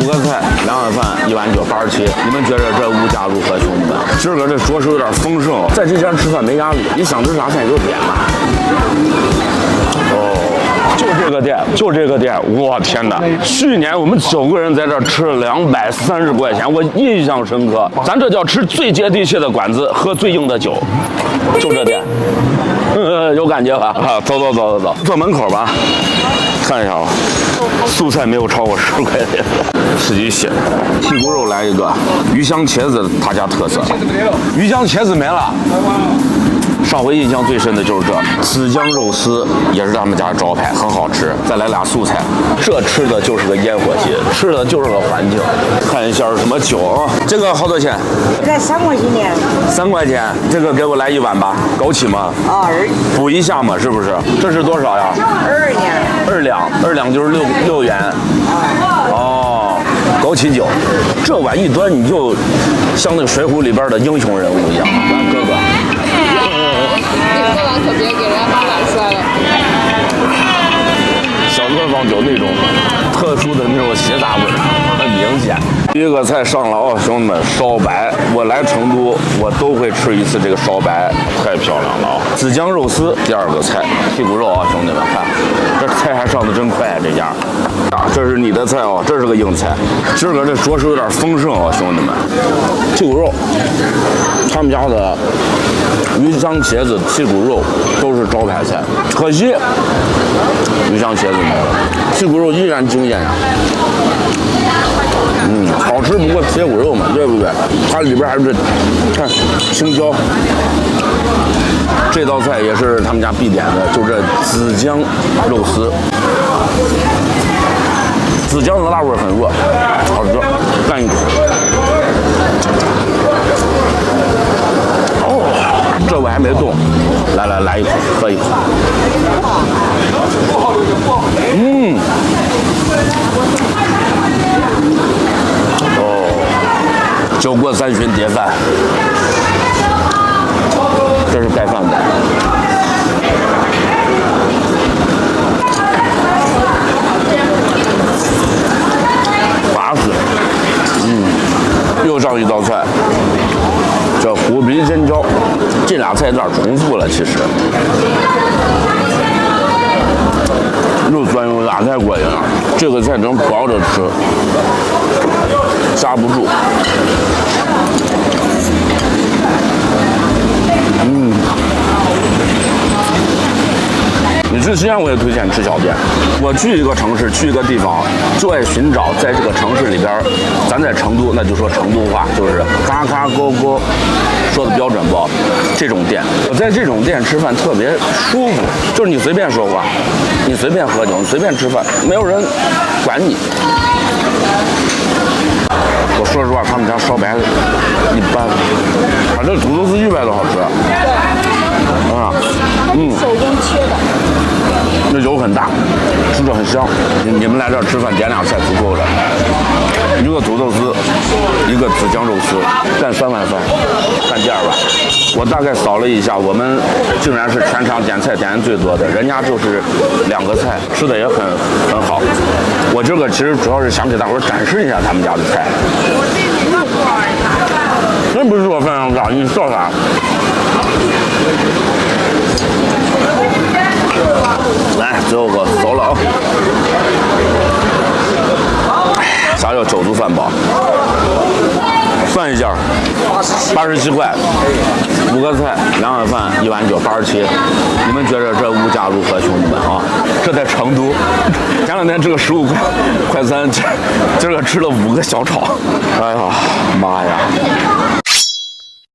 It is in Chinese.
5个菜2碗饭1.987，你们觉得这物价如何，兄弟们？今儿个这着实有点丰盛，在这家吃饭没压力，你想吃啥菜就点吧。哦。就这个店，我天哪！去年我们9个人在这儿吃了230块钱，我印象深刻。咱这叫吃最接地气的馆子，喝最硬的酒，就这店，有感觉吧？啊，走，坐门口吧，看一下啊，素菜没有超过10块钱，自己写。屁股肉来一个，鱼香茄子他家特色，鱼香茄子没了。上回印象最深的就是这紫姜肉丝，也是他们家招牌，很好吃。再来俩素菜，这吃的就是个烟火气，吃的就是个环境。看一下什么酒啊？这个好多钱？这3块钱呢。3块钱，这个给我来1碗吧，枸杞吗？啊，补一下嘛，是不是？这是多少呀？2两，2两就是6元。哦，枸杞酒，这碗一端你就像那个《水浒》里边的英雄人物一样。来，哥哥。这碗可别给人家把碗摔了。小作坊酒那种特殊的那种斜杂味很明显。第一个菜上了哦，兄弟们，烧白。我来成都，我都会吃一次这个烧白，太漂亮了啊！紫姜肉丝，第2个菜，屁股肉啊，兄弟们看，这菜还上的真快啊，这家。啊，这是你的菜哦，这是个硬菜。今儿个这着实有点丰盛啊，兄弟们。屁股肉，他们家的鱼香茄子、屁股肉都是招牌菜，可惜鱼香茄子没了，屁股肉依然惊艳呀。好吃不过铁骨肉嘛，对不对？它里边还是看青椒。这道菜也是他们家必点的，就这紫姜肉丝。紫姜的辣味很弱，好吃，干一口。哦，这我还没动，来一口，喝一口。酒过3巡叠饭，这是盖饭的。滑死，又上一道菜，叫虎皮尖椒。这俩菜有点重复了，其实。又酸又辣，太过瘾了。这个菜能包着吃，刹不住。你去西安，我也推荐吃小店。我去一个城市，去一个地方，就爱寻找在这个城市里边，咱在成都，那就说成都话，就是嘎嘎勾勾，说的标准不？这种店，我在这种店吃饭特别舒服，就是你随便说话，你随便喝酒，你随便吃饭，没有人管你。我说实话，他们家烧白一般，反正土豆丝意外的好吃。手工切的。那油很大，吃着很香。你们来这儿吃饭点俩菜足够了，一个土豆丝，一个紫姜肉丝，干3碗饭，干第2碗。我大概扫了一下，我们竟然是全场点菜点的最多的，人家就是2个菜，吃的也很好。我这个其实主要是想给大伙儿展示一下他们家的菜。真不是说饭量大，你笑啥？来，最后我走了啊！啥叫酒足饭饱？算一下，87块，5个菜2碗饭1.987。你们觉得这物价如何，兄弟们啊？这在成都，前2天吃个15块3，今儿个吃了5个小炒。哎呀妈呀！